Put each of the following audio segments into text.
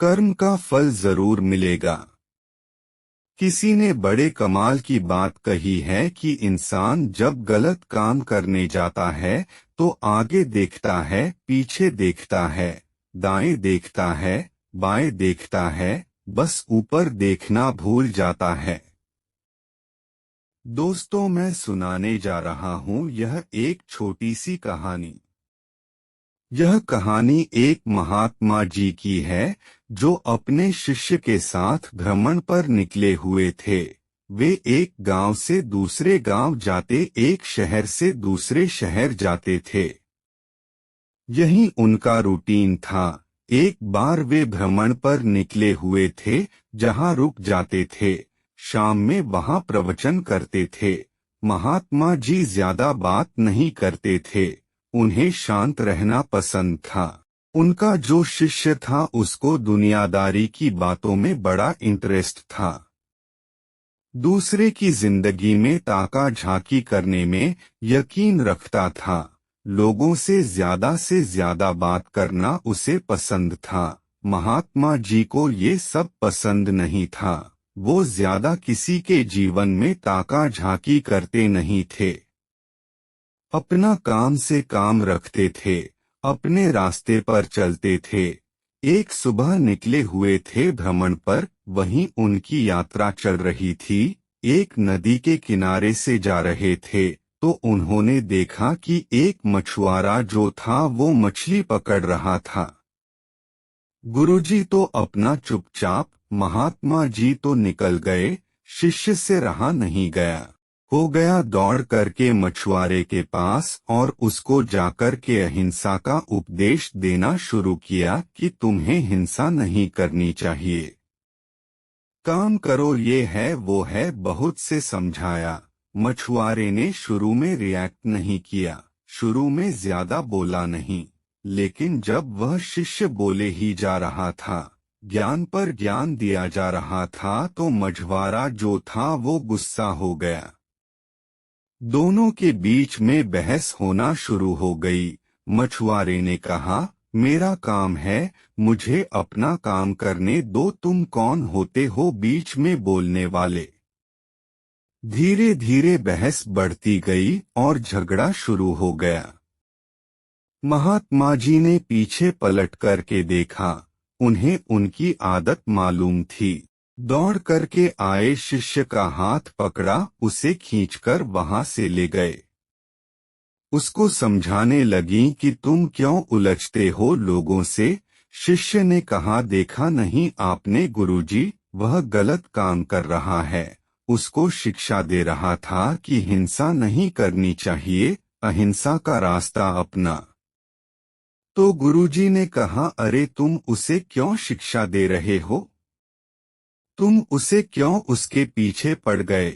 कर्म का फल जरूर मिलेगा। किसी ने बड़े कमाल की बात कही है कि इंसान जब गलत काम करने जाता है तो आगे देखता है, पीछे देखता है, दाएं देखता है, बाएं देखता है, बस ऊपर देखना भूल जाता है। दोस्तों, मैं सुनाने जा रहा हूँ यह एक छोटी सी कहानी। यह कहानी एक महात्मा जी की है जो अपने शिष्य के साथ भ्रमण पर निकले हुए थे। वे एक गांव से दूसरे गांव जाते, एक शहर से दूसरे शहर जाते थे। यही उनका रूटीन था। एक बार वे भ्रमण पर निकले हुए थे, जहां रुक जाते थे, शाम में वहां प्रवचन करते थे। महात्मा जी ज्यादा बात नहीं करते थे, उन्हें शांत रहना पसंद था। उनका जो शिष्य था उसको दुनियादारी की बातों में बड़ा इंटरेस्ट था। दूसरे की जिंदगी में ताका झांकी करने में यकीन रखता था। लोगों से ज्यादा बात करना उसे पसंद था। महात्मा जी को ये सब पसंद नहीं था। वो ज्यादा किसी के जीवन में ताका झांकी करते नहीं थे। अपना काम से काम रखते थे, अपने रास्ते पर चलते थे। एक सुबह निकले हुए थे भ्रमण पर, वहीं उनकी यात्रा चल रही थी। एक नदी के किनारे से जा रहे थे तो उन्होंने देखा कि एक मछुआरा जो था वो मछली पकड़ रहा था। गुरुजी तो अपना चुपचाप, महात्मा जी तो निकल गए। शिष्य से रहा नहीं गया, हो गया दौड़ करके मछुआरे के पास और उसको जाकर के अहिंसा का उपदेश देना शुरू किया कि तुम्हें हिंसा नहीं करनी चाहिए, काम करो, ये है वो है, बहुत से समझाया। मछुआरे ने शुरू में रिएक्ट नहीं किया, शुरू में ज्यादा बोला नहीं, लेकिन जब वह शिष्य बोले ही जा रहा था, ज्ञान पर ज्ञान दिया जा रहा था, तो मछुआरा जो था वो गुस्सा हो गया। दोनों के बीच में बहस होना शुरू हो गई। मछुआरे ने कहा, मेरा काम है, मुझे अपना काम करने दो, तुम कौन होते हो बीच में बोलने वाले। धीरे धीरे बहस बढ़ती गई और झगड़ा शुरू हो गया। महात्मा जी ने पीछे पलट करके देखा, उन्हें उनकी आदत मालूम थी। दौड़ करके आए शिष्य का हाथ पकड़ा, उसे खींचकर वहां से ले गए। उसको समझाने लगी कि तुम क्यों उलझते हो लोगों से। शिष्य ने कहा, देखा नहीं आपने गुरुजी, वह गलत काम कर रहा है। उसको शिक्षा दे रहा था कि हिंसा नहीं करनी चाहिए, अहिंसा का रास्ता अपना। तो गुरुजी ने कहा, अरे तुम उसे क्यों शिक्षा दे रहे हो, तुम उसे क्यों उसके पीछे पड़ गए।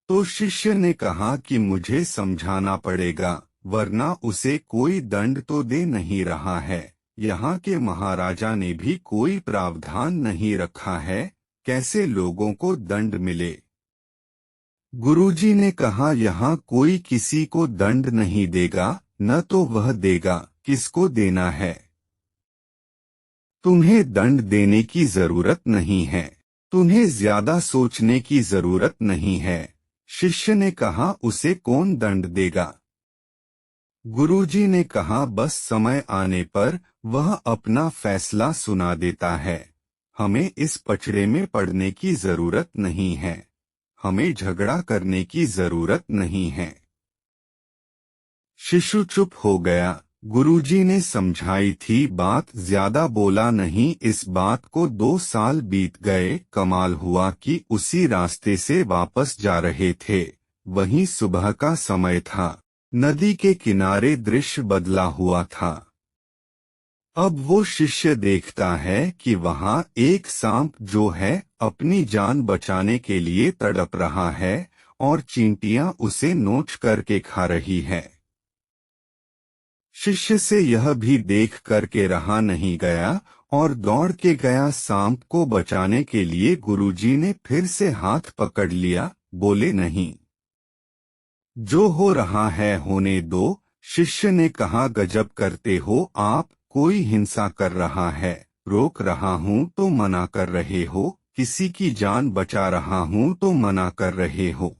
तो शिष्य ने कहा कि मुझे समझाना पड़ेगा, वरना उसे कोई दंड तो दे नहीं रहा है। यहाँ के महाराजा ने भी कोई प्रावधान नहीं रखा है, कैसे लोगों को दंड मिले। गुरुजी ने कहा, यहाँ कोई किसी को दंड नहीं देगा, न तो वह देगा, किसको देना है। तुम्हें दंड देने की जरूरत नहीं है, तुम्हें ज्यादा सोचने की जरूरत नहीं है। शिष्य ने कहा, उसे कौन दंड देगा। गुरुजी ने कहा, बस समय आने पर वह अपना फैसला सुना देता है। हमें इस पचड़े में पड़ने की जरूरत नहीं है, हमें झगड़ा करने की जरूरत नहीं है। शिशु चुप हो गया। गुरुजी ने समझाई थी बात, ज्यादा बोला नहीं। इस बात को 2 साल बीत गए। कमाल हुआ कि उसी रास्ते से वापस जा रहे थे। वहीं सुबह का समय था, नदी के किनारे दृश्य बदला हुआ था। अब वो शिष्य देखता है कि वहां एक सांप जो है अपनी जान बचाने के लिए तड़प रहा है और चींटियां उसे नोच करके खा रही है। शिष्य से यह भी देख करके रहा नहीं गया और दौड़ के गया सांप को बचाने के लिए। गुरुजी ने फिर से हाथ पकड़ लिया, बोले नहीं, जो हो रहा है होने दो। शिष्य ने कहा, गजब करते हो आप, कोई हिंसा कर रहा है, रोक रहा हूँ तो मना कर रहे हो, किसी की जान बचा रहा हूँ तो मना कर रहे हो।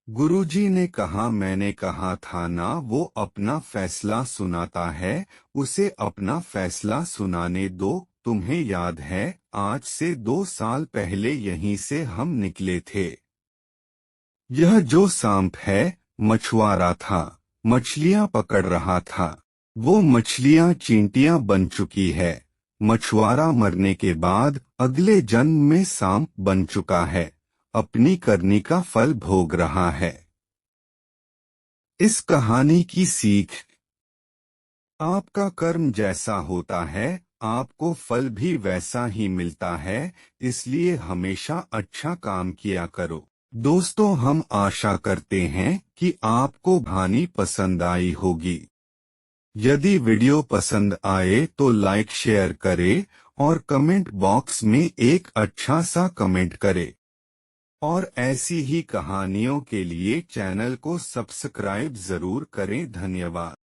गुरुजी ने कहा, मैंने कहा था ना, वो अपना फैसला सुनाता है, उसे अपना फैसला सुनाने दो। तुम्हें याद है, आज से 2 साल पहले यहीं से हम निकले थे। यह जो सांप है, मछुआरा था, मछलियां पकड़ रहा था। वो मछलियां चींटियां बन चुकी है। मछुआरा मरने के बाद अगले जन्म में सांप बन चुका है, अपनी करनी का फल भोग रहा है। इस कहानी की सीख, आपका कर्म जैसा होता है, आपको फल भी वैसा ही मिलता है, इसलिए हमेशा अच्छा काम किया करो। दोस्तों, हम आशा करते हैं कि आपको कहानी पसंद आई होगी। यदि वीडियो पसंद आए तो लाइक शेयर करें और कमेंट बॉक्स में एक अच्छा सा कमेंट करें। और ऐसी ही कहानियों के लिए चैनल को सब्सक्राइब जरूर करें। धन्यवाद।